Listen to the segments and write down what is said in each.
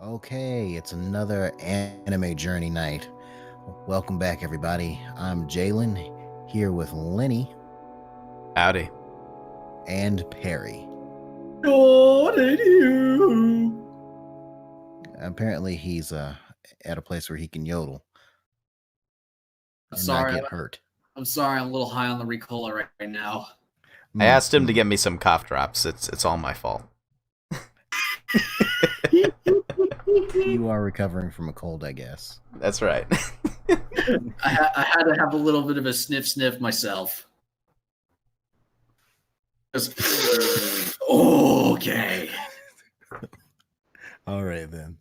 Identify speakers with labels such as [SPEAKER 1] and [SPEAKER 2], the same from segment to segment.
[SPEAKER 1] Okay, it's another anime journey night. Welcome back, everybody. I'm Jalen, here with Lenny
[SPEAKER 2] Howdy.
[SPEAKER 1] and Perry.
[SPEAKER 3] What did you?
[SPEAKER 1] Apparently, he's at a place where he can yodel
[SPEAKER 3] I'm
[SPEAKER 1] and not
[SPEAKER 3] sorry.
[SPEAKER 1] get hurt.
[SPEAKER 3] I'm sorry. I'm a little high on the Ricola right now.
[SPEAKER 2] I asked him to
[SPEAKER 1] Mm.
[SPEAKER 2] get me some cough drops. It's all my fault.
[SPEAKER 1] You are recovering from a cold, I guess.
[SPEAKER 2] That's right.
[SPEAKER 3] I had to have a little bit of a sniff myself. Okay.
[SPEAKER 1] All right, then.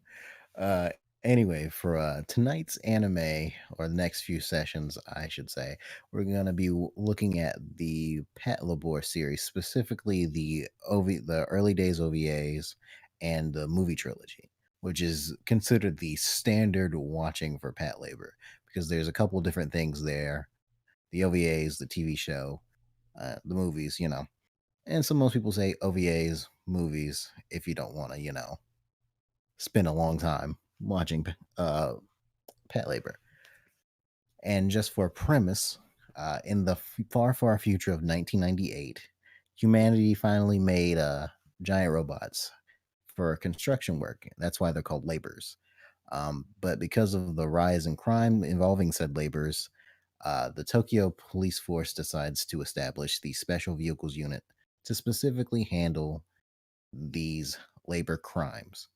[SPEAKER 1] Uh, anyway, for tonight's anime, or the next few sessions, I should say, we're going to be looking at the Patlabor series, specifically the early days OVAs and the movie trilogy, which is considered the standard watching for Patlabor because there's a couple different things there: the OVAs, the TV show, the movies, and so most people say OVAs, movies, if you don't want to, spend a long time watching Patlabor. And just for a premise, in the far, far future of 1998, humanity finally made giant robots for construction work. That's why they're called laborers. But because of the rise in crime involving said laborers, the Tokyo police force decides to establish the Special Vehicles Unit to specifically handle these labor crimes.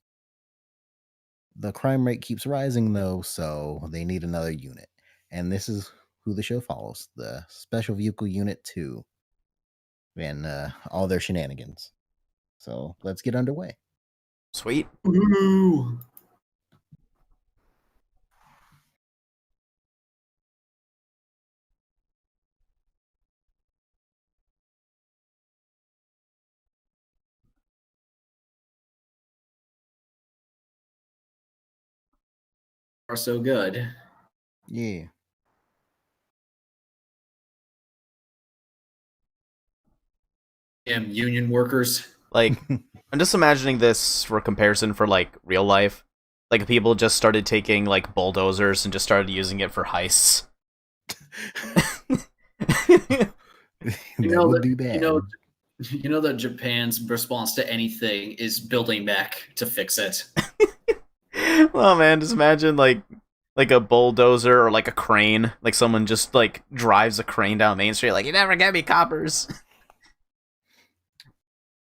[SPEAKER 1] The crime rate keeps rising, though, so they need another unit. And this is who the show follows: the Special Vehicle Unit 2 and all their shenanigans. So let's get underway.
[SPEAKER 2] Sweet.
[SPEAKER 3] Ooh. Are so good.
[SPEAKER 1] Yeah.
[SPEAKER 3] Damn union workers.
[SPEAKER 2] Like, I'm just imagining this for comparison for like real life. Like people just started taking like bulldozers and just started using it for heists.
[SPEAKER 1] That would be bad.
[SPEAKER 3] You know that Japan's response to anything is building mech to fix it.
[SPEAKER 2] Well, man, just imagine like a bulldozer or like a crane. Like someone just like drives a crane down Main Street. Like you never get me coppers.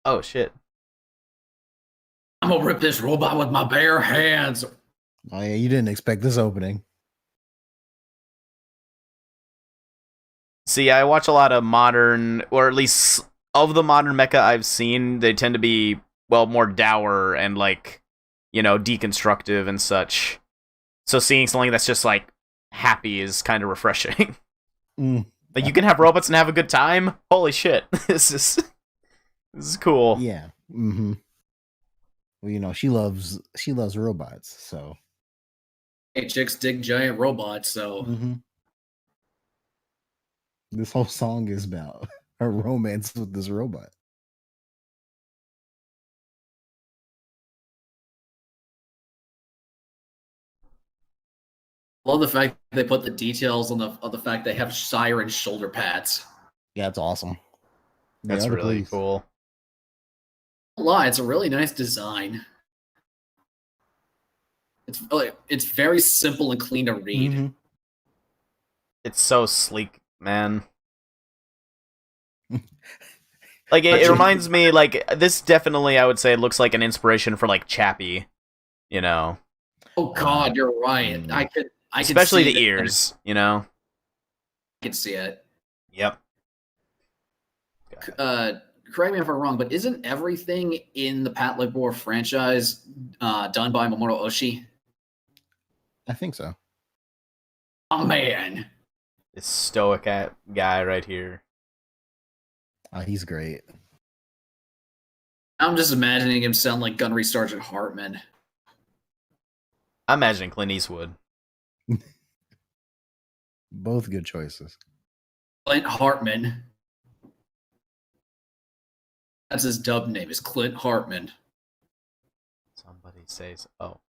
[SPEAKER 2] Oh shit.
[SPEAKER 3] I'm gonna rip this robot with my bare hands.
[SPEAKER 1] Oh yeah, you didn't expect this opening.
[SPEAKER 2] See, I watch a lot of modern, or at least of the modern mecha I've seen, they tend to be, well, more dour and, like, deconstructive and such. So seeing something that's just, like, happy is kind of refreshing. Like, you can have robots and have a good time? Holy shit. This is cool.
[SPEAKER 1] Yeah. Mm-hmm. Well, she loves robots, so.
[SPEAKER 3] Hey, chicks dig giant robots, so.
[SPEAKER 1] Mm-hmm. This whole song is about her romance with this robot.
[SPEAKER 3] Love the fact they put the details on the fact they have siren shoulder pads.
[SPEAKER 1] Yeah, it's awesome.
[SPEAKER 2] That's really cool.
[SPEAKER 3] Lie, it's a really nice design. It's very simple and clean to read.
[SPEAKER 1] Mm-hmm.
[SPEAKER 2] It's so sleek, man. Like, it reminds me, like, this definitely, I would say, looks like an inspiration for, like, Chappie,
[SPEAKER 3] Oh, God, you're right. I could
[SPEAKER 2] especially
[SPEAKER 3] see
[SPEAKER 2] the ears, I
[SPEAKER 3] could see it.
[SPEAKER 2] Yep.
[SPEAKER 3] Correct me if I'm wrong, but isn't everything in the Patlabor franchise done by Mamoru Oshii?
[SPEAKER 1] I think so.
[SPEAKER 3] Oh, man.
[SPEAKER 2] This stoic guy right here.
[SPEAKER 1] Oh, he's great.
[SPEAKER 3] I'm just imagining him sound like Gunnery Sergeant Hartman.
[SPEAKER 2] I'm imagining Clint Eastwood.
[SPEAKER 1] Both good choices.
[SPEAKER 3] Clint Hartman. That's his dub name, is Clint Hartman.
[SPEAKER 2] Somebody says, oh.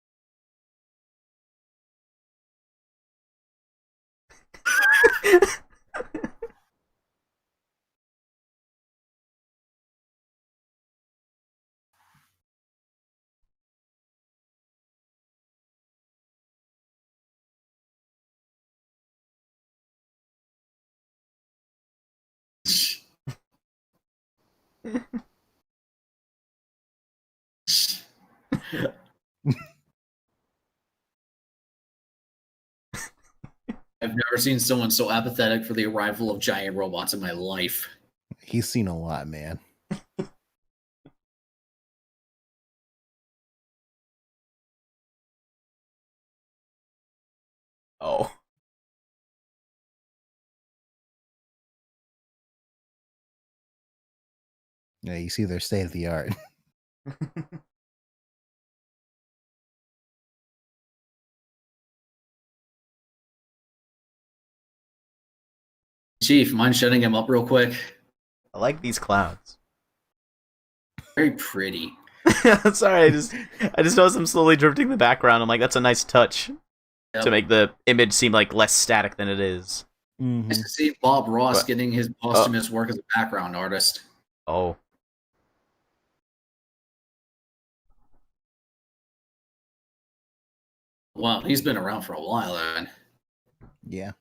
[SPEAKER 3] I've never seen someone so apathetic for the arrival of giant robots in my life.
[SPEAKER 1] He's seen a lot, man.
[SPEAKER 2] Oh.
[SPEAKER 1] Yeah, you see their state of the art.
[SPEAKER 3] Chief, mind shutting him up real quick?
[SPEAKER 2] I like these clouds.
[SPEAKER 3] Very pretty.
[SPEAKER 2] Sorry, I just noticed them slowly drifting in the background. I'm like, that's a nice touch to make the image seem like less static than it is.
[SPEAKER 3] Nice to see Bob Ross
[SPEAKER 2] What?
[SPEAKER 3] getting his posthumous work as a background artist.
[SPEAKER 2] Oh.
[SPEAKER 3] Wow, he's been around for a while then.
[SPEAKER 1] Yeah.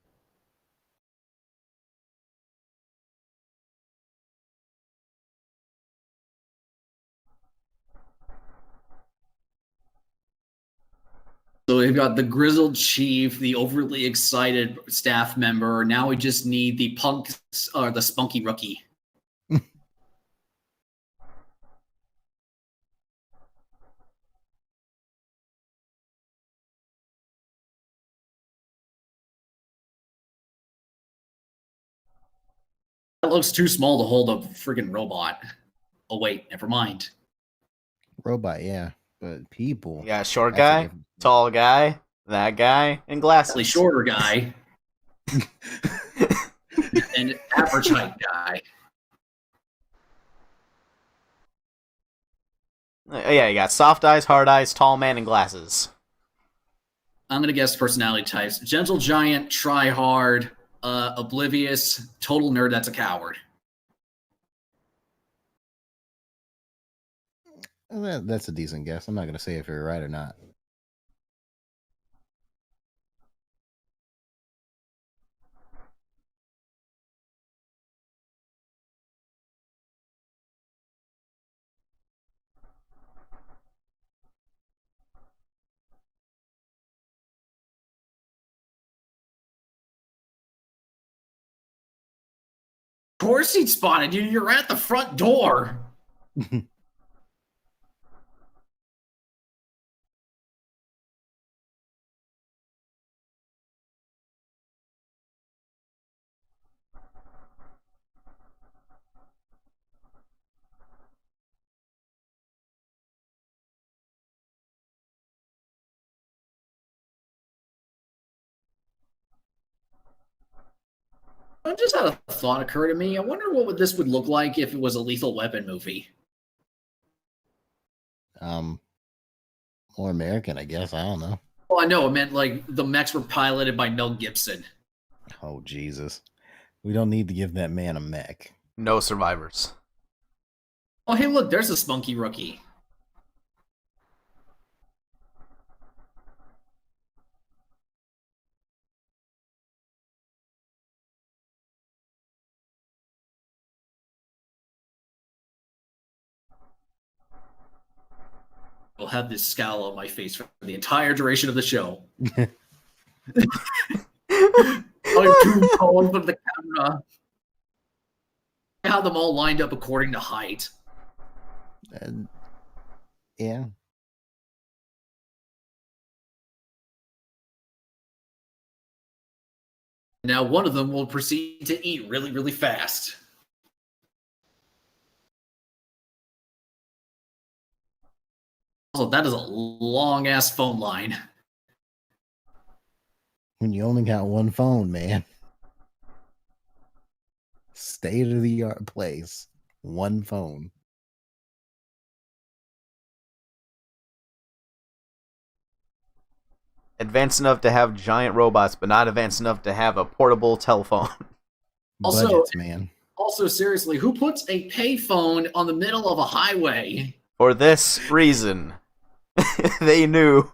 [SPEAKER 3] So we've got the grizzled chief, the overly excited staff member. Now we just need the punk or the spunky rookie. That looks too small to hold a freaking robot. Oh wait, never mind.
[SPEAKER 1] Robot, yeah. But people.
[SPEAKER 2] Yeah, short
[SPEAKER 1] That's a
[SPEAKER 2] guy,
[SPEAKER 1] different-
[SPEAKER 2] tall guy, that guy, and glasses.
[SPEAKER 3] Slightly shorter guy and average height guy.
[SPEAKER 2] Yeah, you got soft eyes, hard eyes, tall man, and glasses.
[SPEAKER 3] I'm gonna guess personality types: gentle giant, try hard, oblivious, total nerd that's a coward.
[SPEAKER 1] That's a decent guess. I'm not going to say if you're right or not.
[SPEAKER 3] Of course he spotted you. You're at the front door. I just had a thought occur to me. I wonder what this would look like if it was a Lethal Weapon movie.
[SPEAKER 1] More American, I guess. I don't know.
[SPEAKER 3] Well, I know it meant like the mechs were piloted by Mel Gibson.
[SPEAKER 1] Oh, Jesus. We don't need to give that man a mech.
[SPEAKER 2] No survivors.
[SPEAKER 3] Oh, hey, look, there's a spunky rookie. I'll have this scowl on my face for the entire duration of the show. I'm too tall for the camera. I have them all lined up according to height.
[SPEAKER 1] Yeah.
[SPEAKER 3] Now one of them will proceed to eat really, really fast. Also, that is a long-ass phone line.
[SPEAKER 1] When you only got one phone, man. State of the art place. One phone.
[SPEAKER 2] Advanced enough to have giant robots, but not advanced enough to have a portable telephone.
[SPEAKER 3] Also,
[SPEAKER 1] Budgets, man.
[SPEAKER 3] Also, seriously, who puts a payphone on the middle of a highway?
[SPEAKER 2] For this reason, they knew.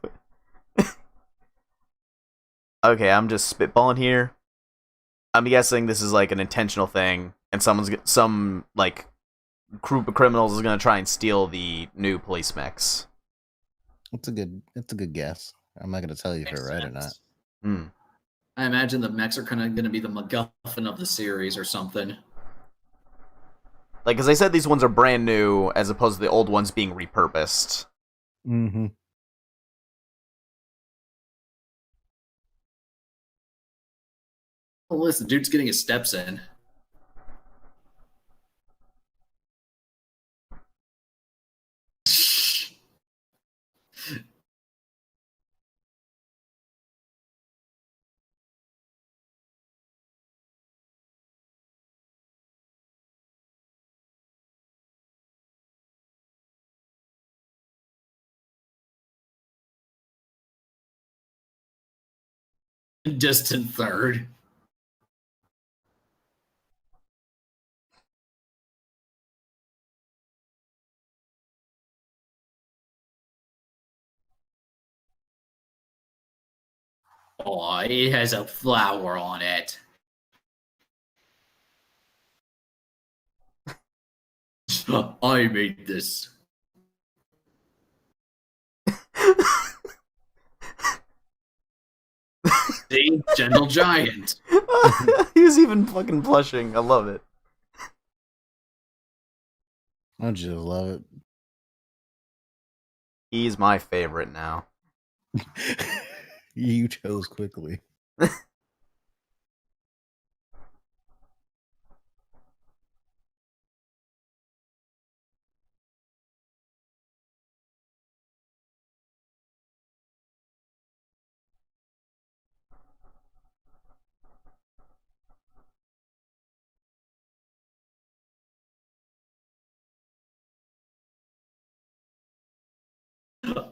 [SPEAKER 2] Okay, I'm just spitballing here. I'm guessing this is like an intentional thing, and some like group of criminals is gonna try and steal the new police mechs.
[SPEAKER 1] It's a good guess. I'm not gonna tell you if
[SPEAKER 3] Makes
[SPEAKER 1] you're right or not.
[SPEAKER 3] sense.
[SPEAKER 2] Hmm.
[SPEAKER 3] I imagine the mechs are kind of going to be the MacGuffin of the series or something.
[SPEAKER 2] Like, as I said, these ones are brand new, as opposed to the old ones being repurposed.
[SPEAKER 1] Mm-hmm.
[SPEAKER 3] Oh, listen, dude's getting his steps in. Distant third. Oh, it has a flower on it. I made this. See? Gentle Giant.
[SPEAKER 2] He's even fucking blushing. I love it.
[SPEAKER 1] I just love
[SPEAKER 2] He's my favorite now.
[SPEAKER 1] it. You chose quickly.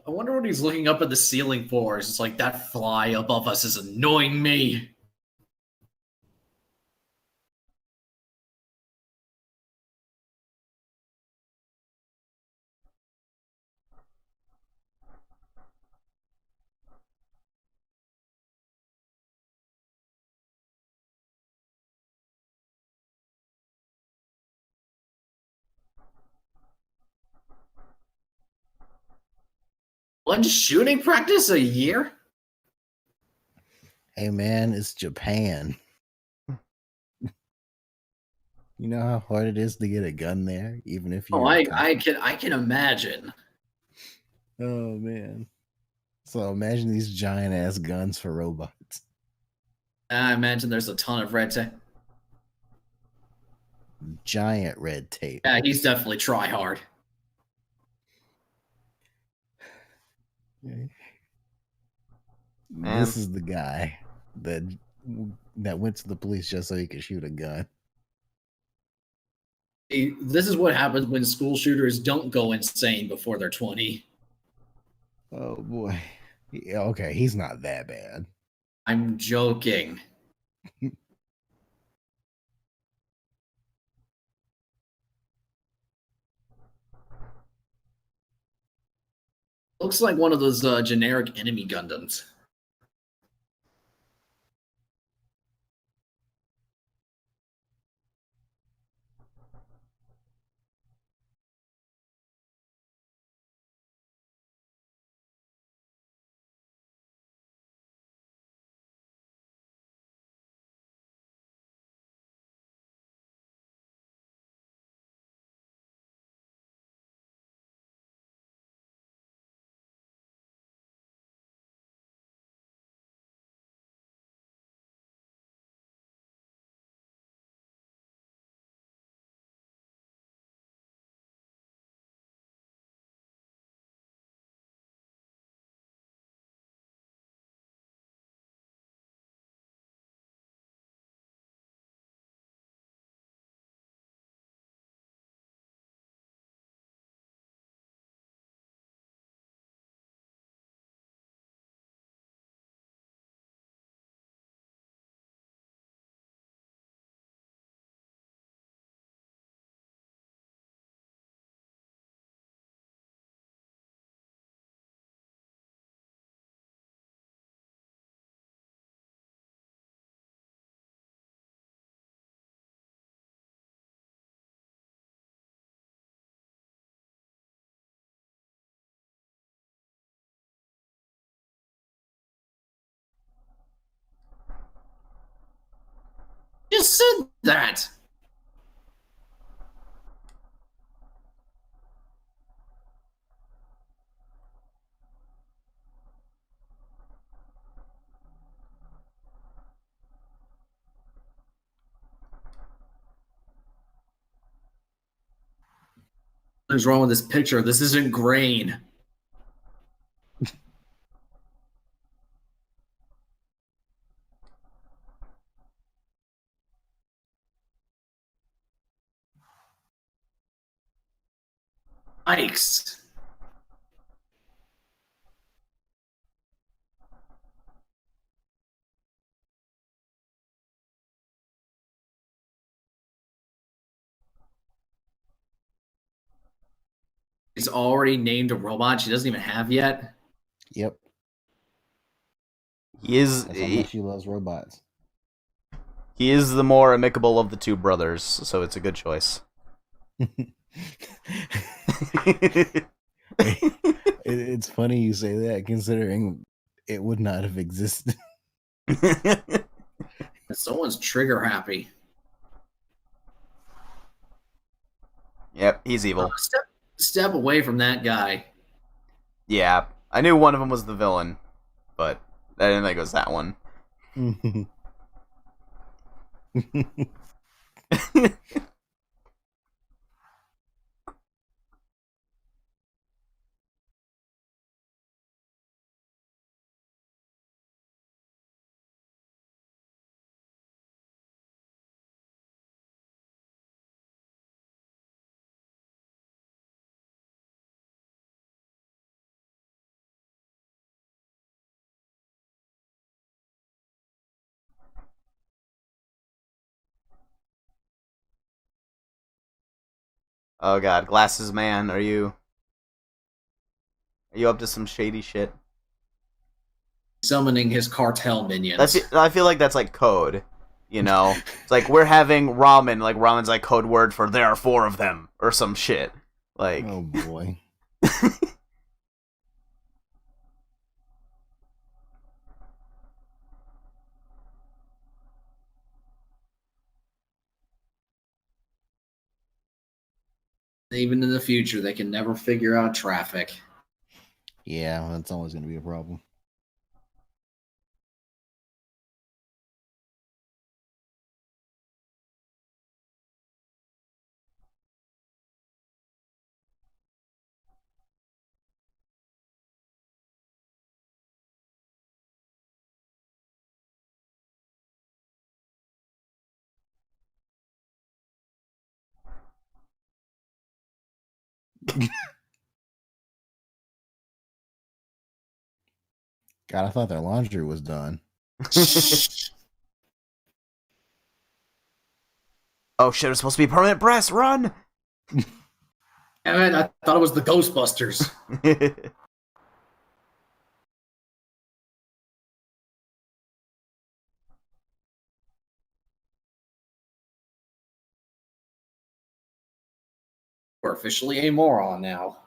[SPEAKER 3] I wonder what he's looking up at the ceiling for. It's just like, that fly above us is annoying me. One shooting practice a year?
[SPEAKER 1] Hey man, it's Japan. You know how hard it is to get a gun there, even if
[SPEAKER 3] Oh,
[SPEAKER 1] you're
[SPEAKER 3] I can imagine.
[SPEAKER 1] Oh man. So imagine these giant ass guns for robots.
[SPEAKER 3] I imagine there's a ton of red tape.
[SPEAKER 1] Giant red tape.
[SPEAKER 3] Yeah, he's definitely try hard.
[SPEAKER 1] This is the guy that went to the police just so he could shoot a gun.
[SPEAKER 3] This is what happens when school shooters don't go insane before they're 20.
[SPEAKER 1] Oh boy. Yeah, okay, he's not that bad.
[SPEAKER 3] I'm joking. Looks like one of those generic enemy Gundams. just said that. What's wrong with this picture? This isn't grain. Yikes. He's already named a robot she doesn't even have yet.
[SPEAKER 1] Yep.
[SPEAKER 2] He is
[SPEAKER 1] That's how much she loves robots.
[SPEAKER 2] he is the more amicable of the two brothers, so it's a good choice.
[SPEAKER 1] It's funny you say that, considering it would not have existed.
[SPEAKER 3] Someone's trigger happy.
[SPEAKER 2] Yep, he's evil.
[SPEAKER 3] Step away from that guy.
[SPEAKER 2] Yeah, I knew one of them was the villain, but I didn't think it was that one. Oh god, Glasses Man, are you up to some shady shit?
[SPEAKER 3] Summoning his cartel minions.
[SPEAKER 2] I feel like that's like code, you know? It's like we're having ramen, like ramen's like code word for there are 4 of them or some shit. Like
[SPEAKER 1] Oh boy.
[SPEAKER 3] Even in the future, they can never figure out traffic.
[SPEAKER 1] Yeah, that's always going to be a problem. God, I thought their laundry was done.
[SPEAKER 2] oh shit, it's supposed to be permanent breast, run!
[SPEAKER 3] I thought it was the Ghostbusters. We're officially a moron now.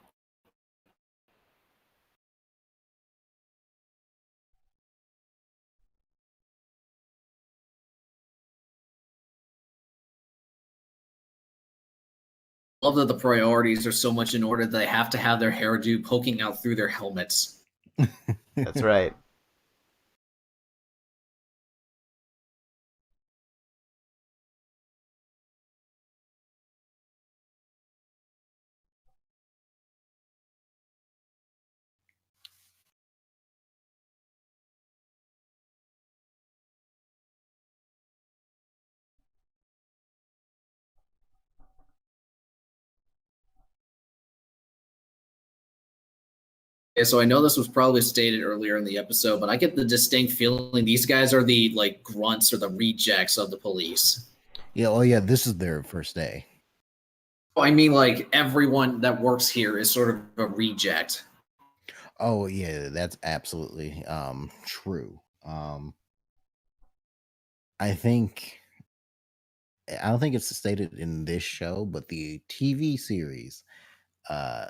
[SPEAKER 3] Love that the priorities are so much in order that they have to have their hairdo poking out through their helmets.
[SPEAKER 2] That's right.
[SPEAKER 3] Yeah, so I know this was probably stated earlier in the episode, but I get the distinct feeling these guys are the like grunts or the rejects of the police.
[SPEAKER 1] Yeah, oh yeah, this is their first day.
[SPEAKER 3] I mean, like everyone that works here is sort of a reject.
[SPEAKER 1] Oh yeah, that's absolutely true. I think I don't think it's stated in this show, but the TV series, uh,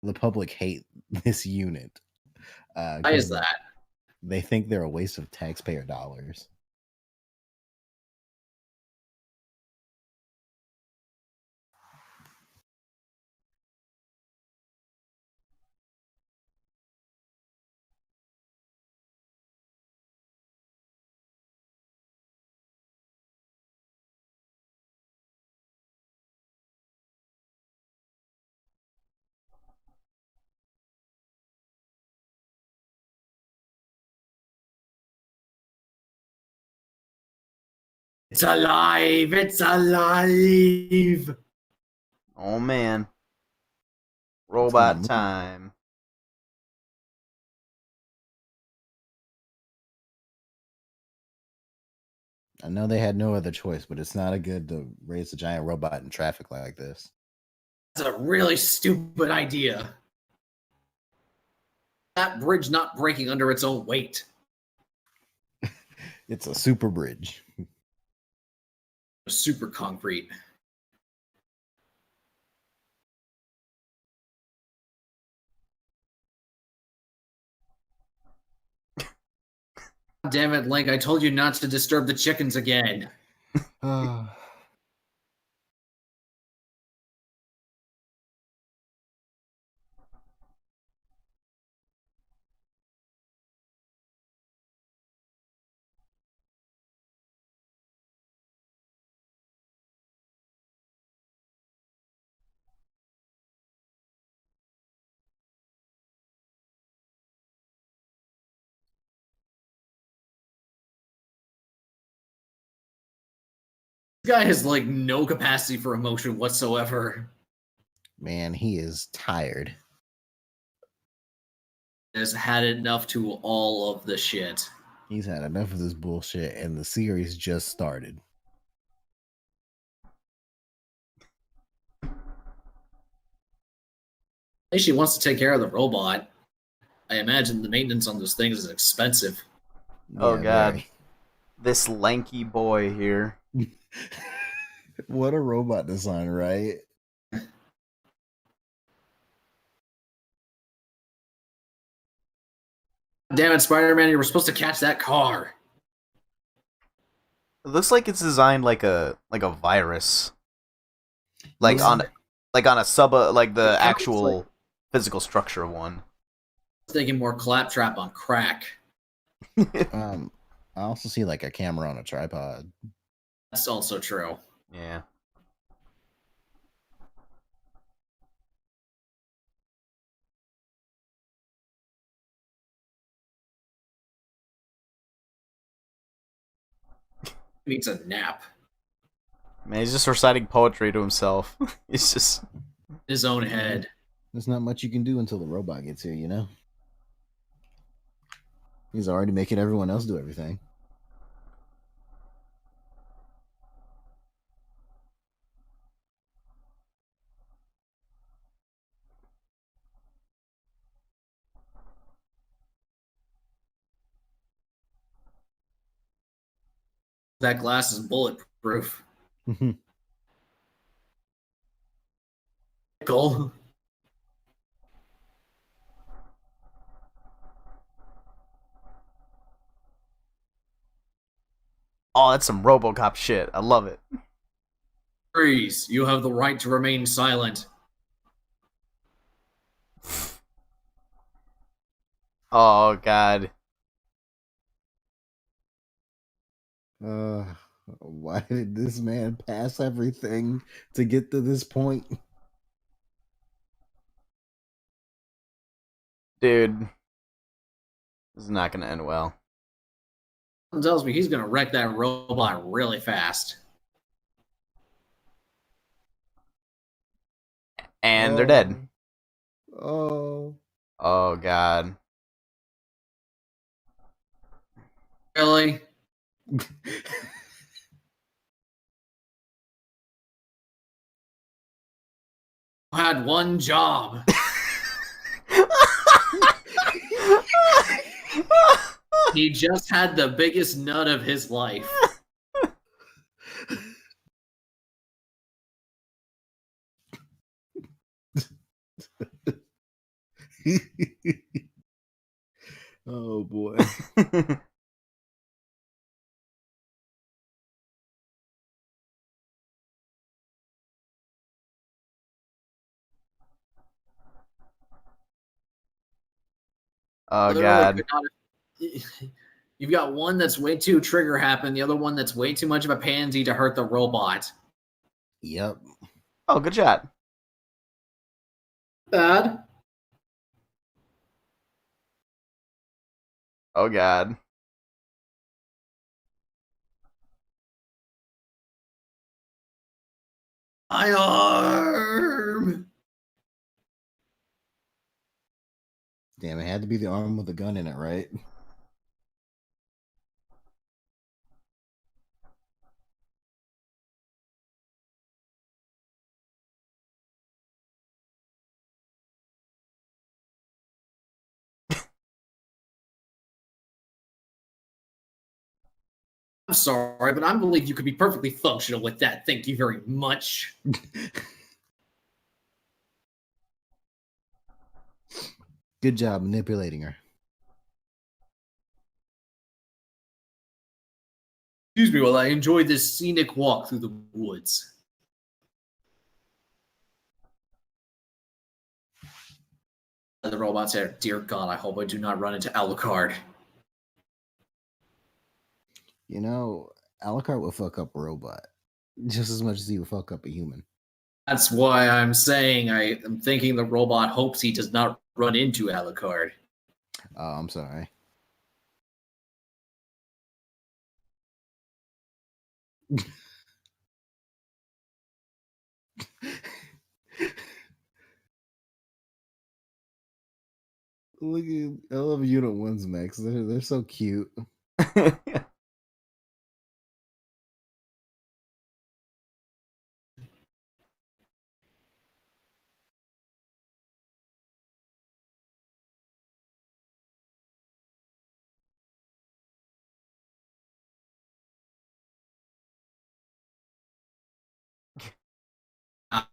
[SPEAKER 1] the public hate this unit
[SPEAKER 3] Why is
[SPEAKER 1] because
[SPEAKER 3] that?
[SPEAKER 1] they think they're a waste of taxpayer dollars.
[SPEAKER 3] It's alive! It's alive!
[SPEAKER 2] Oh man.
[SPEAKER 1] It's gonna
[SPEAKER 2] Robot
[SPEAKER 1] move.
[SPEAKER 2] time.
[SPEAKER 1] I know they had no other choice, but it's not a good to raise a giant robot in traffic like this.
[SPEAKER 3] That's a really stupid idea. That bridge not breaking under its own weight.
[SPEAKER 1] It's a super bridge.
[SPEAKER 3] Super concrete. Damn it, Link, I told you not to disturb the chickens again. This guy has like no capacity for emotion whatsoever.
[SPEAKER 1] Man, he is tired.
[SPEAKER 3] Has had enough to all of the shit.
[SPEAKER 1] He's had enough of this bullshit, and the series just started.
[SPEAKER 3] At least she wants to take care of the robot. I imagine the maintenance on those things is expensive.
[SPEAKER 2] Oh
[SPEAKER 1] Yeah,
[SPEAKER 2] god.
[SPEAKER 1] very.
[SPEAKER 2] This lanky boy here.
[SPEAKER 1] What a robot design, right?
[SPEAKER 3] Damn it, Spider-Man, you were supposed to catch that car.
[SPEAKER 2] It looks like it's designed like a virus. Like
[SPEAKER 1] Yeah.
[SPEAKER 2] on a sub like the
[SPEAKER 3] It kinda looks
[SPEAKER 2] actual physical structure one.
[SPEAKER 3] Thinking more claptrap on crack.
[SPEAKER 1] I also see like a camera on a tripod.
[SPEAKER 3] That's also true.
[SPEAKER 2] Yeah.
[SPEAKER 3] He needs a nap.
[SPEAKER 2] Man, he's just reciting poetry to himself. He's just
[SPEAKER 3] His own head.
[SPEAKER 1] There's not much you can do until the robot gets here, you know? He's already making everyone else do everything.
[SPEAKER 3] That glass is bulletproof. Goal.
[SPEAKER 2] oh, that's some RoboCop shit. I love it.
[SPEAKER 3] Freeze. You have the right to remain silent.
[SPEAKER 2] Oh god.
[SPEAKER 1] Why did this man pass everything to get to this point?
[SPEAKER 2] Dude. This is not gonna end well.
[SPEAKER 3] Something tells me he's gonna wreck that robot really fast.
[SPEAKER 2] And they're dead.
[SPEAKER 1] Oh.
[SPEAKER 2] Oh god.
[SPEAKER 3] Really? Had one job. He just had the biggest nut of his life.
[SPEAKER 1] Oh boy.
[SPEAKER 2] oh
[SPEAKER 3] Literally
[SPEAKER 2] god.
[SPEAKER 3] could not have- You've got one that's way too trigger happy, the other one that's way too much of a pansy to hurt the robot.
[SPEAKER 1] Yep.
[SPEAKER 2] Oh, good shot.
[SPEAKER 3] Bad.
[SPEAKER 2] Oh god.
[SPEAKER 3] My arm!
[SPEAKER 1] Damn, it had to be the arm with the gun in it, right?
[SPEAKER 3] I'm sorry, but I believe you could be perfectly functional with that. Thank you very much.
[SPEAKER 1] Good job manipulating her.
[SPEAKER 3] Excuse me while I enjoy this scenic walk through the woods. The robots there. Dear God, I hope I do not run into Alucard.
[SPEAKER 1] You know, Alucard will fuck up a robot just as much as he would fuck up a human.
[SPEAKER 3] That's why I'm saying I am thinking the robot hopes he does not run into Alucard.
[SPEAKER 1] Oh, I'm sorry. Look at, I love Unit 1's mechs. They're so cute.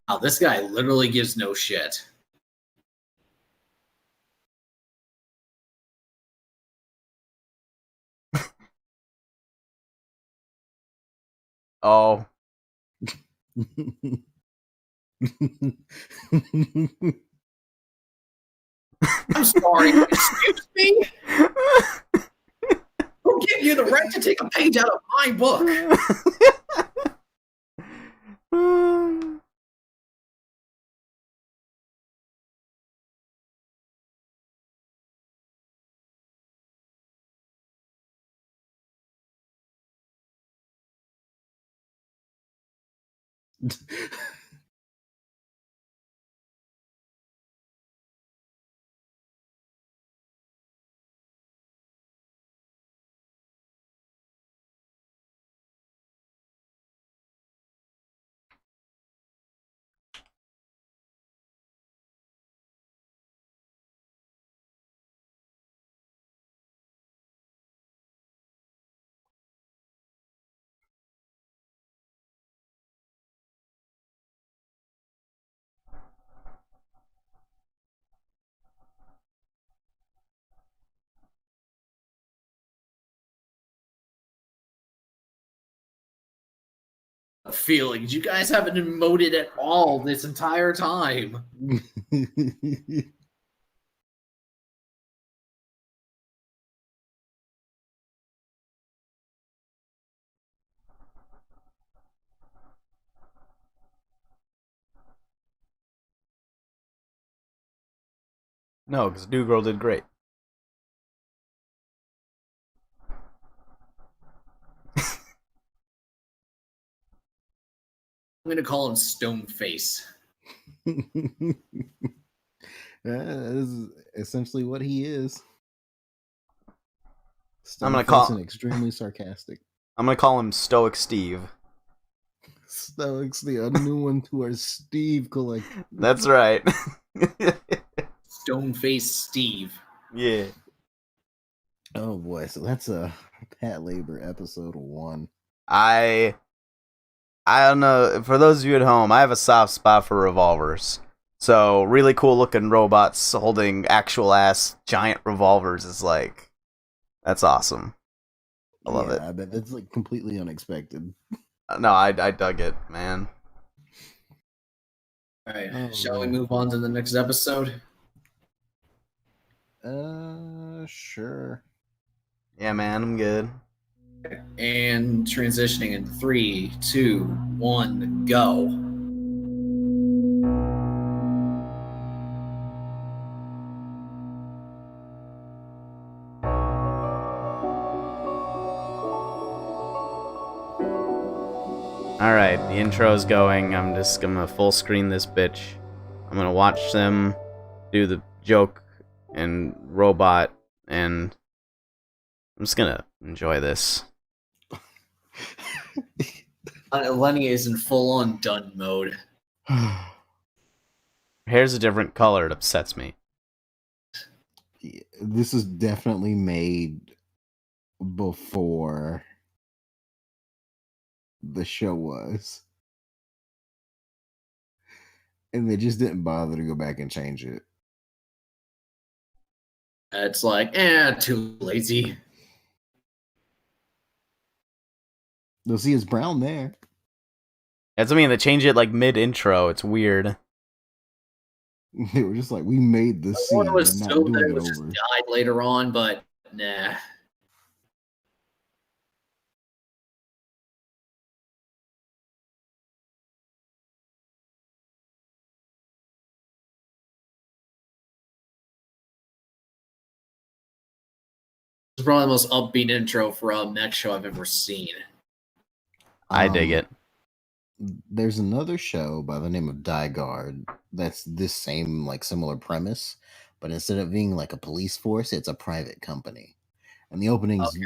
[SPEAKER 3] Wow, this guy literally gives no shit.
[SPEAKER 2] Oh.
[SPEAKER 3] I'm sorry, excuse me? Who gave you the right to take a page out of my book? Feelings. You guys haven't emoted at all this entire time.
[SPEAKER 2] No, because New Girl did great.
[SPEAKER 3] I'm gonna call him Stoneface.
[SPEAKER 1] That is essentially what he is.
[SPEAKER 2] I'm gonna
[SPEAKER 1] Stoneface
[SPEAKER 2] call.
[SPEAKER 1] and extremely sarcastic.
[SPEAKER 2] I'm gonna call him Stoic Steve.
[SPEAKER 1] Stoic's the new one to our Steve collection.
[SPEAKER 2] That's right.
[SPEAKER 3] Stoneface Steve.
[SPEAKER 2] Yeah.
[SPEAKER 1] Oh boy, so that's a Patlabor episode 1.
[SPEAKER 2] I don't know. For those of you at home, I have a soft spot for revolvers. So really cool looking robots holding actual ass giant revolvers is like, that's awesome. I love it.
[SPEAKER 1] I bet that's like completely unexpected.
[SPEAKER 2] No, I dug it, man.
[SPEAKER 3] All right,
[SPEAKER 1] Oh,
[SPEAKER 3] shall we
[SPEAKER 1] man.
[SPEAKER 3] move on to the next episode?
[SPEAKER 1] Sure.
[SPEAKER 2] Yeah, man, I'm good.
[SPEAKER 3] And transitioning in 3, 2, 1, go.
[SPEAKER 2] Alright, the intro's going. I'm just gonna full screen this bitch. I'm gonna watch them do the joke and robot, and I'm just gonna enjoy this.
[SPEAKER 3] Lenny is in full-on done mode.
[SPEAKER 2] Hair's a different color. It upsets me.
[SPEAKER 1] This is definitely made before the show was. And they just didn't bother to go back and change it.
[SPEAKER 3] It's like, too lazy.
[SPEAKER 1] You'll see it's brown there.
[SPEAKER 2] That's I mean, they change it like mid-intro. It's weird.
[SPEAKER 1] They were just like, we made this scene.
[SPEAKER 3] One was
[SPEAKER 1] We're
[SPEAKER 3] so
[SPEAKER 1] not
[SPEAKER 3] that
[SPEAKER 1] doing
[SPEAKER 3] it
[SPEAKER 1] it
[SPEAKER 3] was just
[SPEAKER 1] over.
[SPEAKER 3] died later on, but nah. It's probably the most upbeat intro for a mech show I've ever seen.
[SPEAKER 2] I dig it.
[SPEAKER 1] There's another show by the name of Die Guard that's this same, like, similar premise, but instead of being like a police force, it's a private company. And the opening's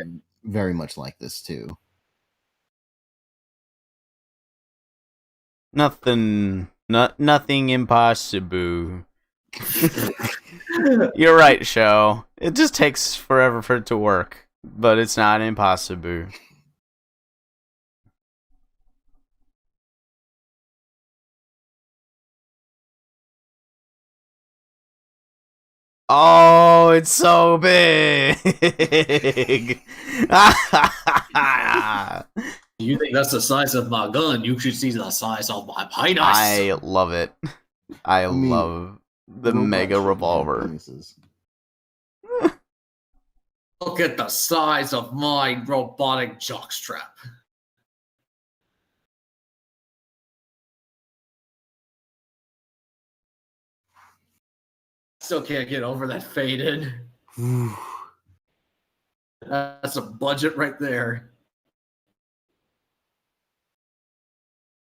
[SPEAKER 1] very much like this too.
[SPEAKER 2] Nothing impossible. You're right, show. It just takes forever for it to work, but it's not impossible. Oh, it's so big.
[SPEAKER 3] You think that's the size of my gun? You should see the size of my penis.
[SPEAKER 2] I love it. I love the mega revolver.
[SPEAKER 3] Look at the size of my robotic jockstrap. Still can't get over that faded. That's a budget right there.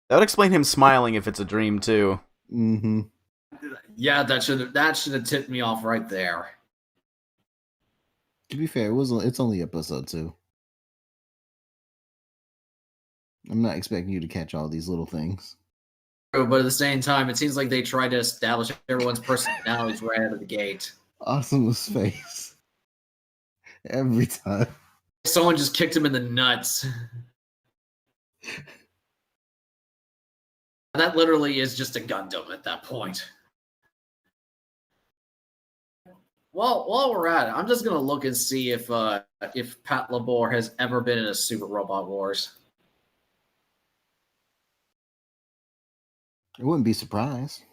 [SPEAKER 2] That would explain him smiling if it's a dream too.
[SPEAKER 1] Mm-hmm.
[SPEAKER 3] Yeah, that should have tipped me off right there.
[SPEAKER 1] To be fair, it's only episode 2. I'm not expecting you to catch all these little things.
[SPEAKER 3] But at the same time, it seems like they tried to establish everyone's personalities right out of the gate.
[SPEAKER 1] Awesome's face. Every time.
[SPEAKER 3] Someone just kicked him in the nuts. That literally is just a Gundam at that point. Well, while we're at it, I'm just gonna look and see if Patlabor has ever been in a Super Robot Wars.
[SPEAKER 1] I wouldn't be surprised.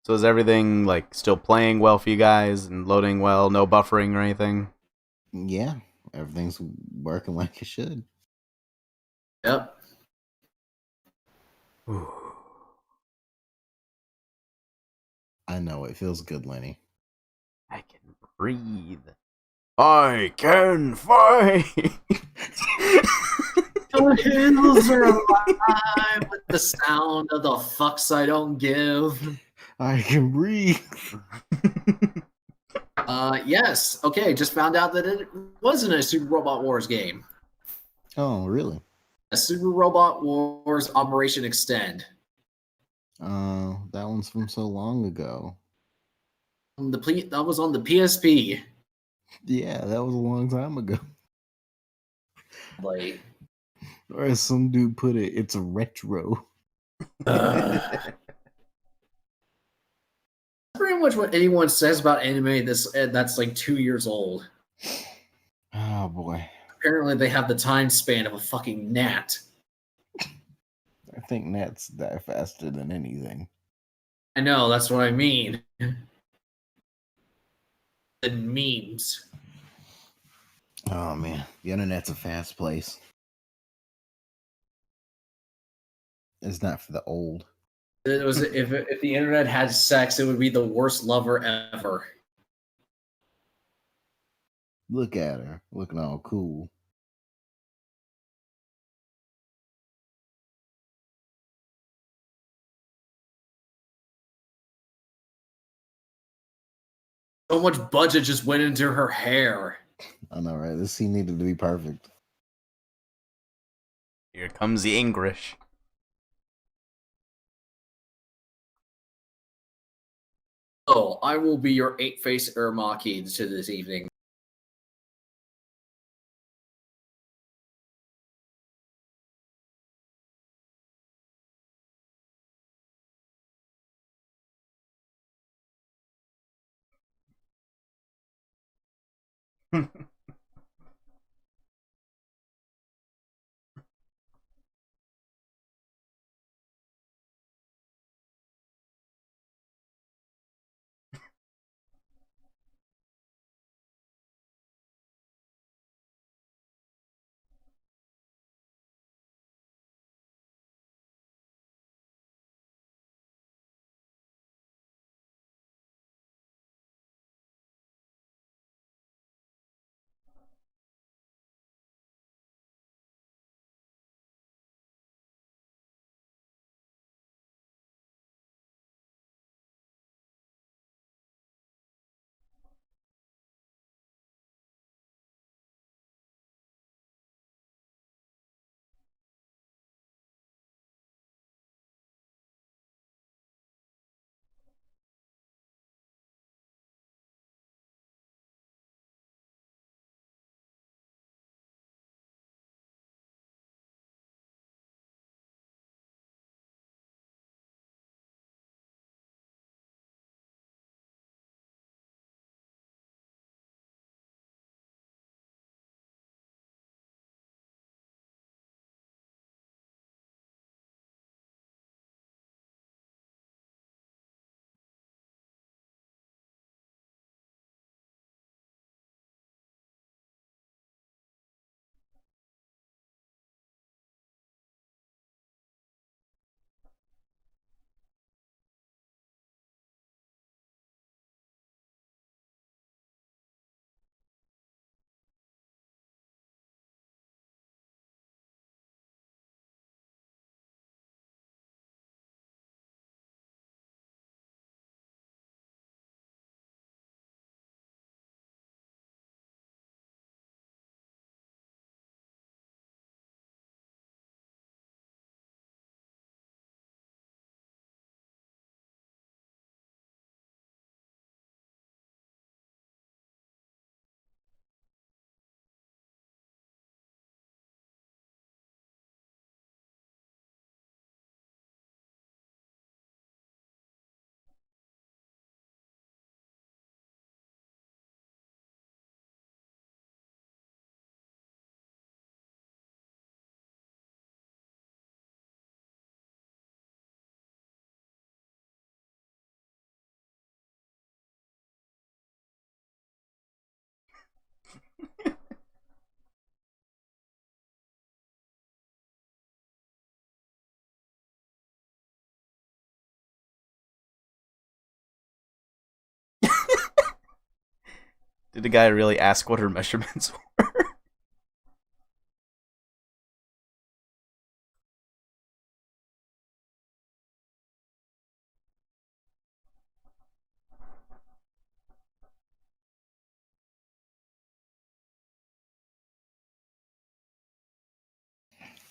[SPEAKER 2] So is everything like still playing well for you guys and loading well, no buffering or anything?
[SPEAKER 1] Yeah, everything's working like it should.
[SPEAKER 3] Yep.
[SPEAKER 1] I know, it feels good, Lenny.
[SPEAKER 2] I can breathe. I can fight.
[SPEAKER 3] The hills are alive with the sound of the fucks I don't give.
[SPEAKER 1] I can breathe.
[SPEAKER 3] Yes. Okay, just found out that it wasn't a Super Robot Wars game.
[SPEAKER 1] Oh, really?
[SPEAKER 3] A Super Robot Wars Operation Extend.
[SPEAKER 1] That one's from so long ago.
[SPEAKER 3] That was on the PSP.
[SPEAKER 1] Yeah, that was a long time ago.
[SPEAKER 3] Like,
[SPEAKER 1] Or as some dude put it, it's a retro.
[SPEAKER 3] pretty much what anyone says about anime that's like 2 years old.
[SPEAKER 1] Oh boy.
[SPEAKER 3] Apparently they have the time span of a fucking gnat.
[SPEAKER 1] I think gnats die faster than anything.
[SPEAKER 3] I know, that's what I mean. The memes.
[SPEAKER 1] Oh man, the internet's a fast place. It's not for the old.
[SPEAKER 3] It was if the internet had sex, it would be the worst lover ever.
[SPEAKER 1] Look at her, looking all cool.
[SPEAKER 3] So much budget just went into her hair.
[SPEAKER 1] I know, right? This scene needed to be perfect.
[SPEAKER 2] Here comes the English.
[SPEAKER 3] Oh, I will be your eight-face Urmaki to this evening.
[SPEAKER 2] Did the guy really ask what her measurements were?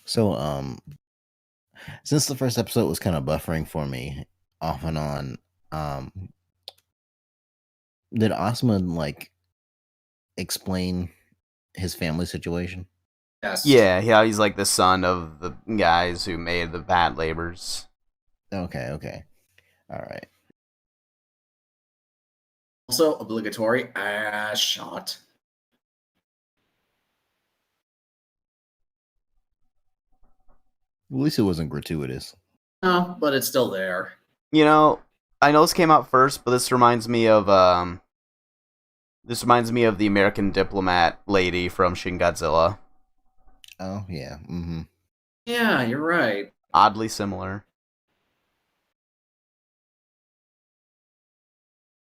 [SPEAKER 1] So, since the first episode was kind of buffering for me off and on, um, did Osman like explain his family situation?
[SPEAKER 3] Yes.
[SPEAKER 2] Yeah, he's like the son of the guys who made the Patlabors.
[SPEAKER 1] Okay, all right.
[SPEAKER 3] Also, obligatory ass shot.
[SPEAKER 1] At least it wasn't gratuitous.
[SPEAKER 3] No, but it's still there.
[SPEAKER 2] You know, I know this came out first, but this reminds me of the American diplomat lady from Shin Godzilla.
[SPEAKER 1] Oh yeah. Mm-hmm.
[SPEAKER 3] Yeah, you're right.
[SPEAKER 2] Oddly similar.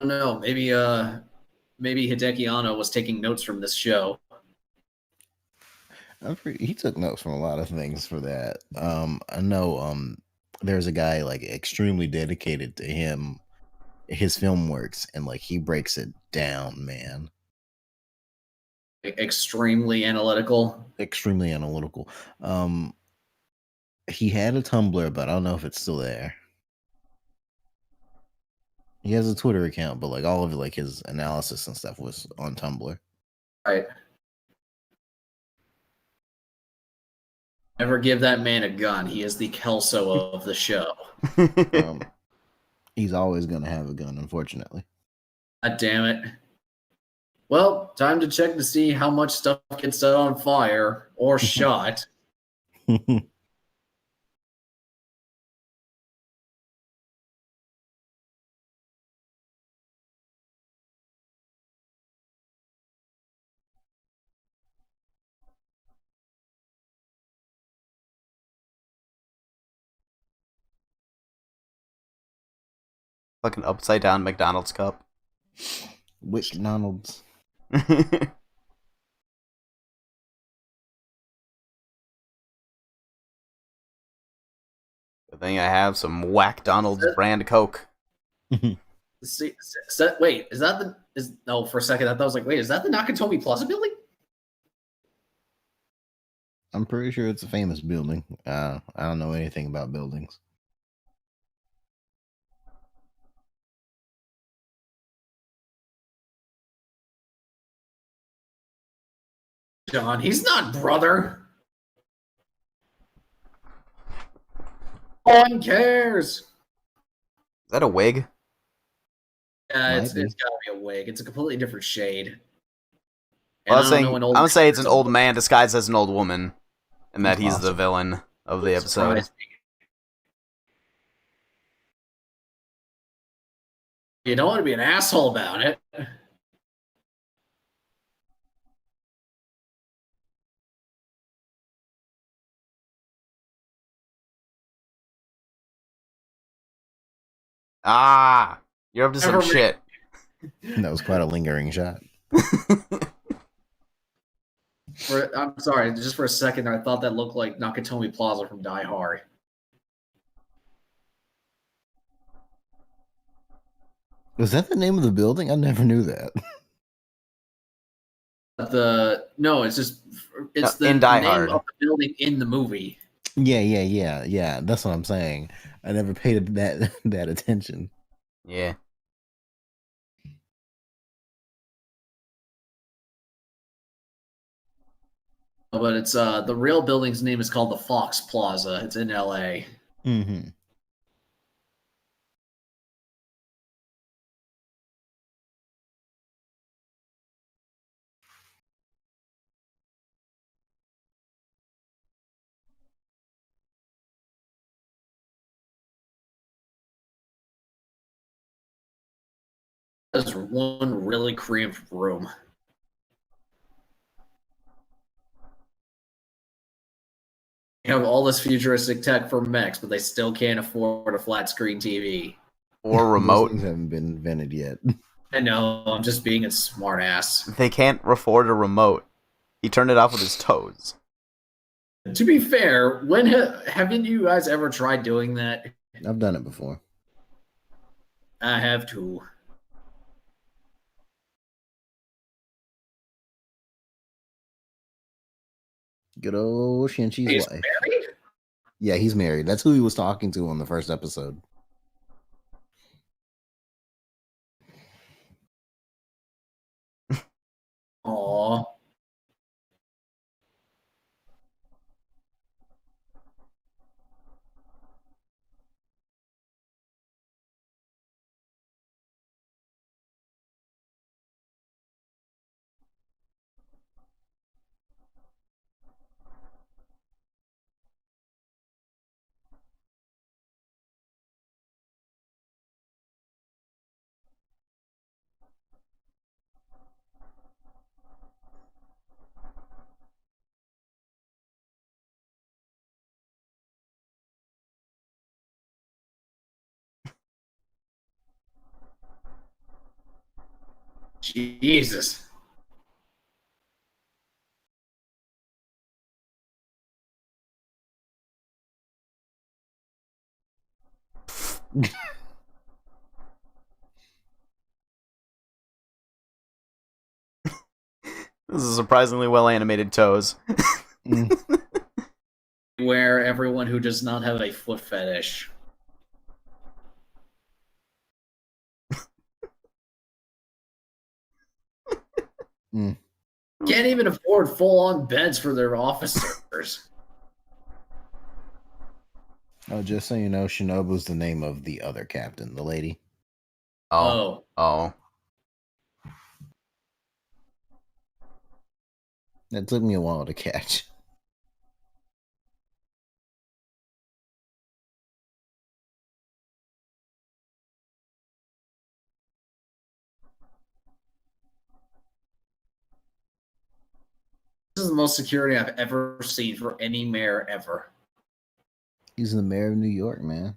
[SPEAKER 3] I don't know. Maybe Hideki Anno was taking notes from this show.
[SPEAKER 1] He took notes from a lot of things for that. I know there's a guy like extremely dedicated to his film works, and like he breaks it down, man.
[SPEAKER 3] Extremely analytical.
[SPEAKER 1] Extremely analytical. He had a Tumblr, but I don't know if it's still there. He has a Twitter account, but like all of like his analysis and stuff was on Tumblr.
[SPEAKER 3] Right. Never give that man a gun. He is the Kelso of the show.
[SPEAKER 1] He's always gonna have a gun, unfortunately.
[SPEAKER 3] God damn it. Well, time to check to see how much stuff gets set on fire or shot.
[SPEAKER 2] Fucking upside down McDonald's cup.
[SPEAKER 1] McDonald's.
[SPEAKER 2] Good thing I have some Whack Donald's brand Coke.
[SPEAKER 3] Wait, is that the no, for a second I thought I was like, wait, is that the Nakatomi Plaza building?
[SPEAKER 1] I'm pretty sure it's a famous building. I don't know anything about buildings.
[SPEAKER 3] John, he's not brother. No one cares.
[SPEAKER 2] Is that a wig?
[SPEAKER 3] Yeah,
[SPEAKER 1] Might
[SPEAKER 3] it's
[SPEAKER 1] be.
[SPEAKER 3] gotta be a wig. It's a completely different shade.
[SPEAKER 2] Well,
[SPEAKER 3] And I don't know an
[SPEAKER 2] I'm
[SPEAKER 3] old
[SPEAKER 2] gonna say
[SPEAKER 3] man
[SPEAKER 2] it's an
[SPEAKER 3] or
[SPEAKER 2] old
[SPEAKER 3] something.
[SPEAKER 2] man disguised as an old woman, and that he's the
[SPEAKER 1] Possible.
[SPEAKER 2] villain of the episode.
[SPEAKER 3] Surprise me. You don't want to be an asshole about it.
[SPEAKER 2] Ah, you're up to some
[SPEAKER 3] Never mind.
[SPEAKER 2] shit.
[SPEAKER 1] That was quite a lingering shot.
[SPEAKER 3] I'm sorry, just for a second, I thought that looked like Nakatomi Plaza from Die Hard.
[SPEAKER 1] Was that the name of the building? I never knew that.
[SPEAKER 3] No, it's just it's the
[SPEAKER 2] In Die
[SPEAKER 3] name
[SPEAKER 2] Hard.
[SPEAKER 3] of the building in the movie.
[SPEAKER 1] Yeah. That's what I'm saying. I never paid that attention.
[SPEAKER 2] Yeah.
[SPEAKER 3] But it's the real building's name is called the Fox Plaza. It's in LA.
[SPEAKER 1] Mm-hmm.
[SPEAKER 3] There's one really cramped room. You have all this futuristic tech for mechs, but they still can't afford a flat screen TV.
[SPEAKER 2] Or
[SPEAKER 1] Those
[SPEAKER 2] remote.
[SPEAKER 1] things haven't been invented yet.
[SPEAKER 3] I know, I'm just being a smart ass.
[SPEAKER 2] They can't afford a remote. He turned it off with his toes.
[SPEAKER 3] To be fair, haven't you guys ever tried doing that?
[SPEAKER 1] I've done it before.
[SPEAKER 3] I have too.
[SPEAKER 1] Good old Shinchi's
[SPEAKER 3] He's
[SPEAKER 1] wife.
[SPEAKER 3] married?
[SPEAKER 1] Yeah, he's married. That's who he was talking to on the first episode.
[SPEAKER 3] Aw. Jesus.
[SPEAKER 2] This is surprisingly well animated toes.
[SPEAKER 1] Mm.
[SPEAKER 3] Where everyone who does not have a foot fetish.
[SPEAKER 1] Mm.
[SPEAKER 3] Can't even afford full-on beds for their officers.
[SPEAKER 1] Oh, just so you know, Shinobu's the name of the other captain, the lady.
[SPEAKER 2] Oh.
[SPEAKER 1] That took me a while to catch.
[SPEAKER 3] This is the most security I've ever seen for any mayor ever.
[SPEAKER 1] He's the mayor of New York, man.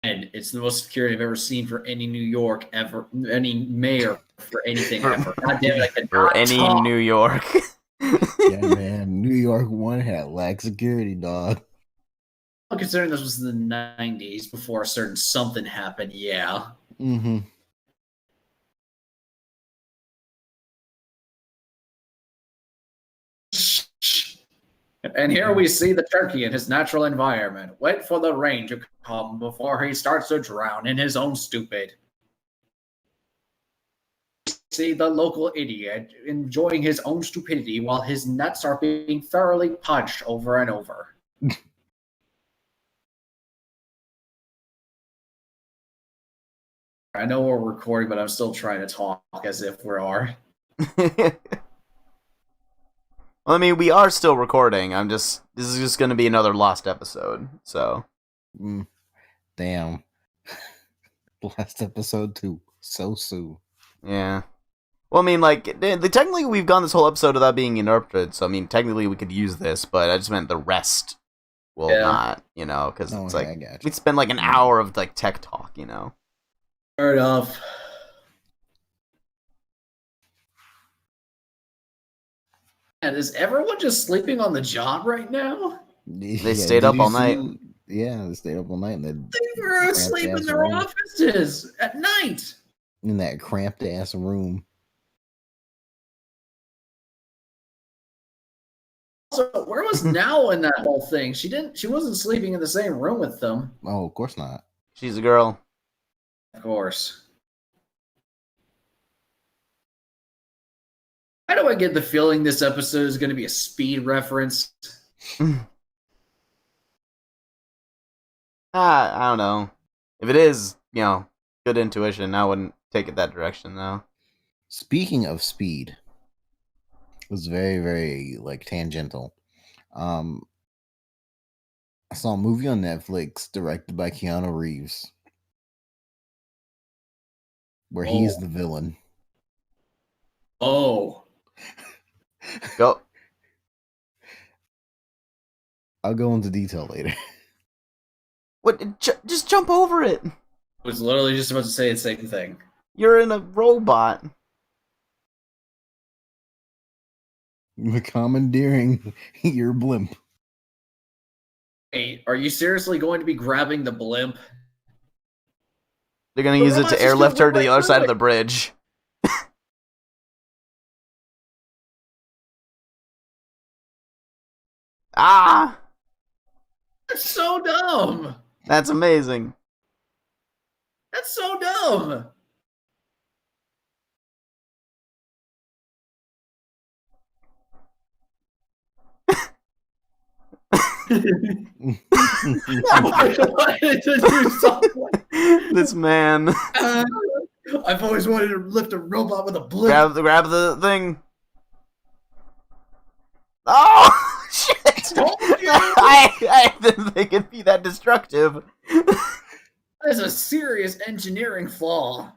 [SPEAKER 3] And it's the most security I've ever seen for any New York ever, any mayor for anything ever. God damn it, I cannot
[SPEAKER 2] For any
[SPEAKER 3] talk.
[SPEAKER 2] New York.
[SPEAKER 1] Yeah, man. New York one had lack security, dog.
[SPEAKER 3] Considering this was in the 90s before a certain something happened, yeah.
[SPEAKER 1] Mm-hmm.
[SPEAKER 3] And here we see the turkey in his natural environment. Wait for the rain to come before he starts to drown in his own stupid. See the local idiot enjoying his own stupidity while his nuts are being thoroughly punched over and over. I know we're recording, but I'm still trying to talk as if we are.
[SPEAKER 2] Well, I mean, we are still recording. This is just going to be another lost episode, so.
[SPEAKER 1] Damn. Last episode too. So soon.
[SPEAKER 2] Yeah. Well, I mean, like, technically we've gone this whole episode without being interrupted, so, I mean, technically we could use this, but I just meant the rest will not, you know, because it's like, we'd spend like an hour of, like, tech talk, you know.
[SPEAKER 3] Fair enough. And is everyone just sleeping on the job right now?
[SPEAKER 2] They stayed up all night.
[SPEAKER 1] Yeah, they stayed up all night. And
[SPEAKER 3] they were asleep in their offices at night.
[SPEAKER 1] In that cramped ass room.
[SPEAKER 3] So where was Now in that whole thing? She wasn't sleeping in the same room with them.
[SPEAKER 1] Oh, of course not.
[SPEAKER 2] She's a girl.
[SPEAKER 3] Of course. How do I get the feeling this episode is going to be a Speed reference?
[SPEAKER 2] I don't know. If it is, you know, good intuition, I wouldn't take it that direction, though.
[SPEAKER 1] Speaking of Speed, it was very, very, like, tangential. I saw a movie on Netflix directed by Keanu Reeves where he's the villain.
[SPEAKER 3] Oh.
[SPEAKER 2] Go.
[SPEAKER 1] I'll go into detail later.
[SPEAKER 2] What? Just jump over it.
[SPEAKER 3] I was literally just about to say the same thing.
[SPEAKER 2] You're in a robot.
[SPEAKER 1] Commandeering your blimp.
[SPEAKER 3] Hey, are you seriously going to be grabbing the blimp?
[SPEAKER 2] They're gonna use it to airlift her to the other side of the bridge. Ah!
[SPEAKER 3] That's so dumb!
[SPEAKER 2] That's amazing.
[SPEAKER 3] That's so dumb!
[SPEAKER 2] This man.
[SPEAKER 3] I've always wanted to lift a robot with a blimp.
[SPEAKER 2] Grab the thing. Oh shit! I didn't think it'd be that destructive.
[SPEAKER 3] That's a serious engineering flaw.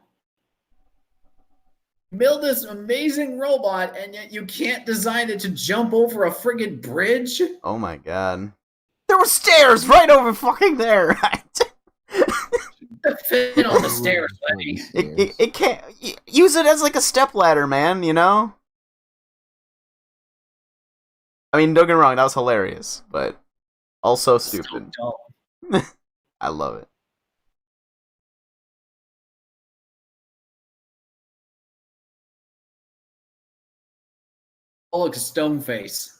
[SPEAKER 3] Build this amazing robot, and yet you can't design it to jump over a friggin' bridge?
[SPEAKER 2] Oh my god. There were stairs right over fucking there!
[SPEAKER 3] Fit on the stairs,
[SPEAKER 1] For
[SPEAKER 3] buddy.
[SPEAKER 1] the stairs.
[SPEAKER 2] It can't use it as like a step ladder, man. You know. I mean, don't get me wrong, that was hilarious, but also stupid.
[SPEAKER 3] So
[SPEAKER 2] I love it.
[SPEAKER 3] oh, look, a stone face.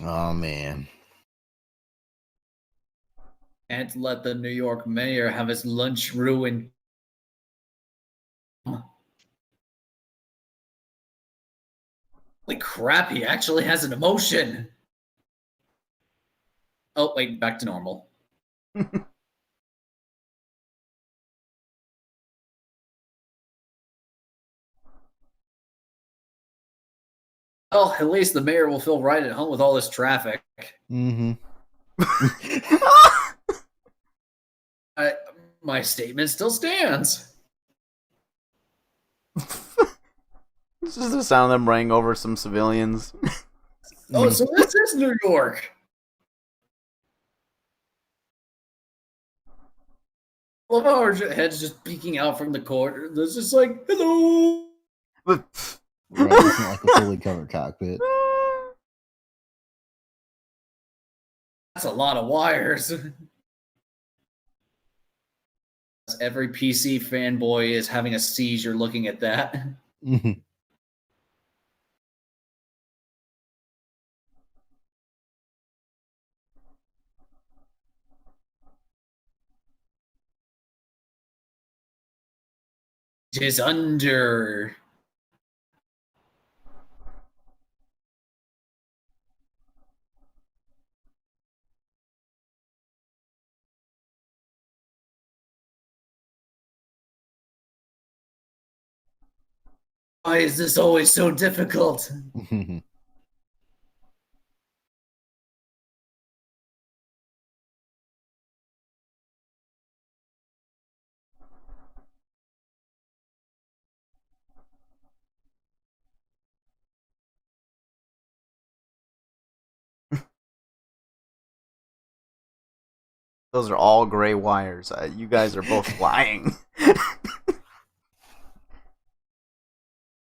[SPEAKER 1] Oh man.
[SPEAKER 3] Can't let the New York mayor have his lunch ruined. Holy crap, he actually has an emotion. Oh, wait, back to normal. Well, at least the mayor will feel right at home with all this traffic.
[SPEAKER 1] Mm-hmm.
[SPEAKER 3] My statement still stands.
[SPEAKER 2] It's just the sound of them running over some civilians.
[SPEAKER 3] Oh, so this is New York. I love how our head's just peeking out from the corner. There's just like, hello.
[SPEAKER 2] But
[SPEAKER 1] Right, it's not like a fully covered cockpit.
[SPEAKER 3] That's a lot of wires. Every PC fanboy is having a seizure looking at that.
[SPEAKER 1] Mhm.
[SPEAKER 3] Tis under. Why is this always so difficult?
[SPEAKER 2] those are all gray wires. You guys are both lying.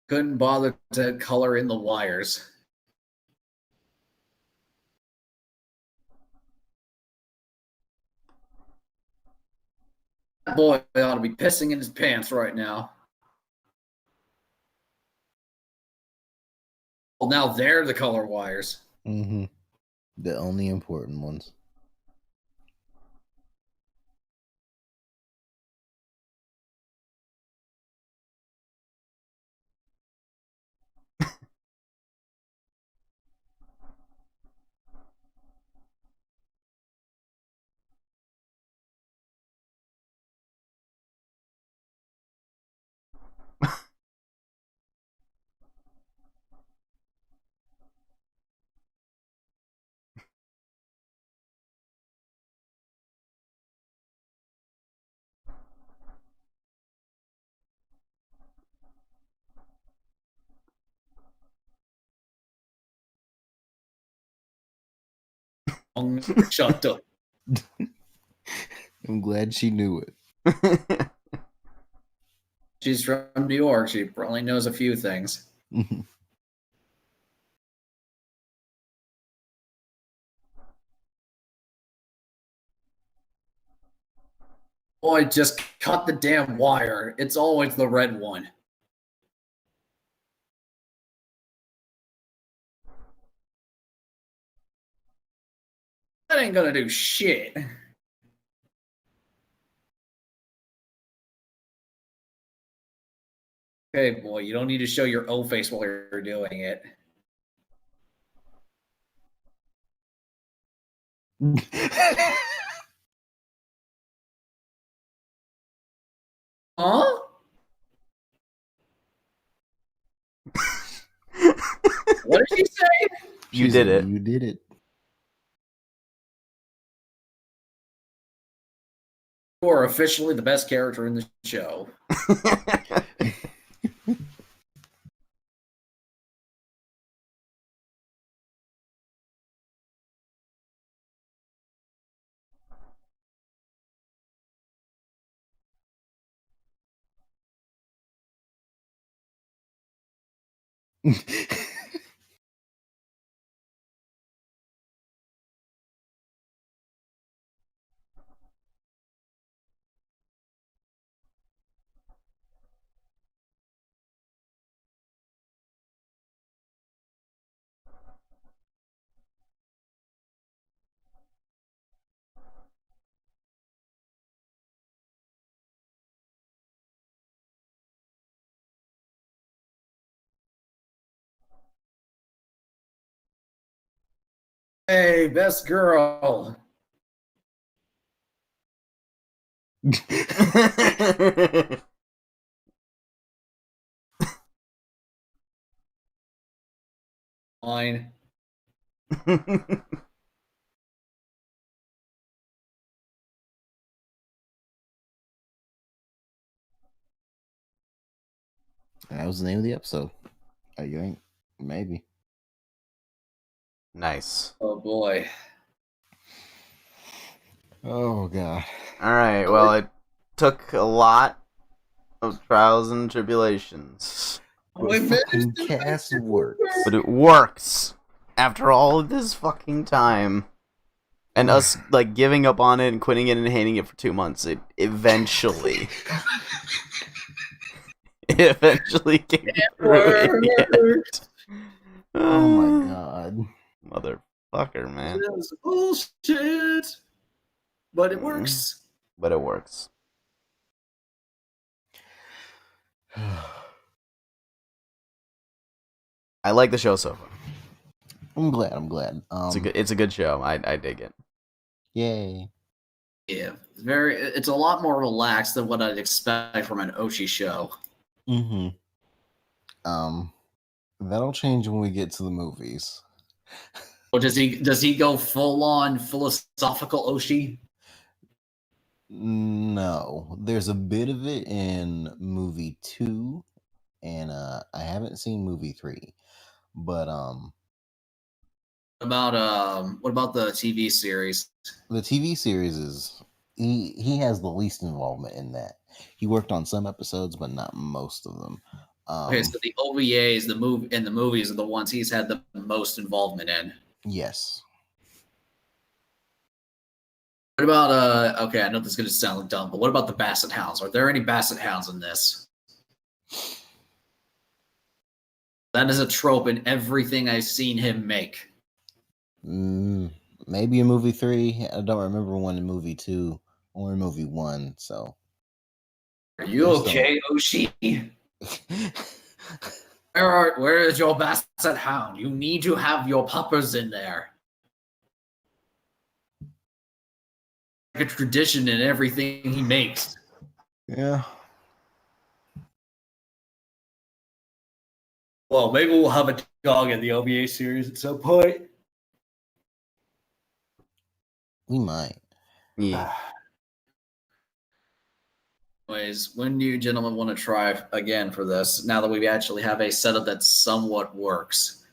[SPEAKER 3] Couldn't bother to color in the wires. That boy ought to be pissing in his pants right now. Well, now they're the color wires.
[SPEAKER 1] Mm-hmm. The only important ones.
[SPEAKER 3] Shut up.
[SPEAKER 1] I'm glad she knew it.
[SPEAKER 3] She's from New York. She probably knows a few things. Boy, just cut the damn wire. It's always the red one. That ain't gonna do shit. Okay, boy, you don't need to show your O face while you're doing it. Huh? What did she say?
[SPEAKER 2] You
[SPEAKER 1] She
[SPEAKER 2] did
[SPEAKER 1] said,
[SPEAKER 2] it.
[SPEAKER 1] "You did it."
[SPEAKER 3] You are officially the best character in the show. Hey, best girl. Fine.
[SPEAKER 1] That was the name of the episode. I think maybe.
[SPEAKER 2] Nice.
[SPEAKER 3] Oh boy.
[SPEAKER 1] Oh god.
[SPEAKER 2] All right. Well, it took a lot of trials and tribulations,
[SPEAKER 1] The fucking cast works.
[SPEAKER 2] but it works after all of this fucking time. And us like giving up on it and quitting it and hating it for 2 months, it eventually came through in the end.
[SPEAKER 1] Oh my god.
[SPEAKER 2] Motherfucker, man.
[SPEAKER 3] This is bullshit. But it works.
[SPEAKER 2] But it works. I like the show so far.
[SPEAKER 1] I'm glad.
[SPEAKER 2] It's a good show. I dig it.
[SPEAKER 1] Yay.
[SPEAKER 3] Yeah, it's a lot more relaxed than what I'd expect from an Oshi show.
[SPEAKER 1] Mm-hmm. That'll change when we get to the movies.
[SPEAKER 3] Or does he go full on philosophical Oshi?
[SPEAKER 1] No. There's a bit of it in movie 2, and I haven't seen movie 3. But
[SPEAKER 3] What about the TV series?
[SPEAKER 1] the TV series is he has the least involvement in that. He worked on some episodes, but not most of them.
[SPEAKER 3] Okay, so the OVAs, the movies are the ones he's had the most involvement in.
[SPEAKER 1] Yes.
[SPEAKER 3] What about okay, I know this is gonna sound dumb, but what about the Basset Hounds? Are there any Basset Hounds in this? That is a trope in everything I've seen him make.
[SPEAKER 1] Maybe in movie 3. I don't remember one in movie 2 or in movie 1. So,
[SPEAKER 3] Are you okay, Oshi? Where is your Basset Hound? You need to have your puppers in there. Like a tradition in everything he makes.
[SPEAKER 1] Yeah.
[SPEAKER 3] Well, maybe we'll have a dog in the OVA series at some point.
[SPEAKER 1] We might.
[SPEAKER 2] Yeah.
[SPEAKER 3] Anyways, when do you gentlemen want to try again for this? Now that we actually have a setup that somewhat works.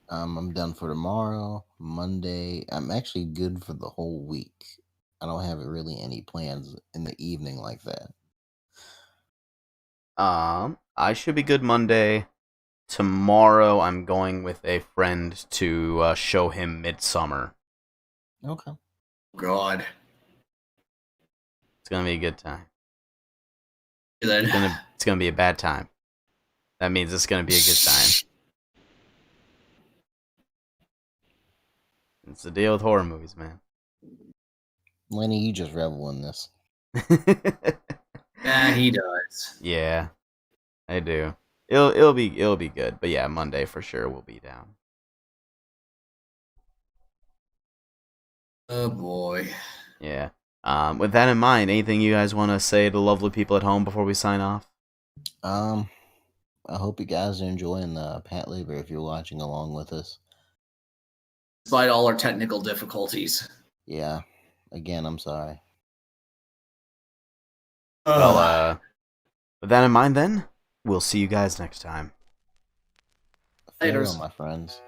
[SPEAKER 1] I'm done for tomorrow, Monday. I'm actually good for the whole week. I don't have really any plans in the evening like that.
[SPEAKER 2] I should be good Monday. Tomorrow, I'm going with a friend to show him Midsummer.
[SPEAKER 1] Okay.
[SPEAKER 3] God.
[SPEAKER 2] It's gonna be a good time.
[SPEAKER 3] Then
[SPEAKER 2] It's gonna be a bad time. That means it's gonna be a good time. It's the deal with horror movies, man.
[SPEAKER 1] Lenny, you just revel in this.
[SPEAKER 3] yeah, he does.
[SPEAKER 2] Yeah, I do. It'll be good. But yeah, Monday for sure we'll be down.
[SPEAKER 3] Oh boy.
[SPEAKER 2] Yeah. With that in mind, anything you guys want to say to the lovely people at home before we sign off?
[SPEAKER 1] Um, I hope you guys are enjoying the Patlabor if you're watching along with us.
[SPEAKER 3] Despite all our technical difficulties.
[SPEAKER 1] Yeah. Again, I'm sorry.
[SPEAKER 2] Well,
[SPEAKER 3] Ugh.
[SPEAKER 2] with that in mind, then we'll see you guys next time.
[SPEAKER 1] Farewell,
[SPEAKER 3] Laters.
[SPEAKER 1] my friends.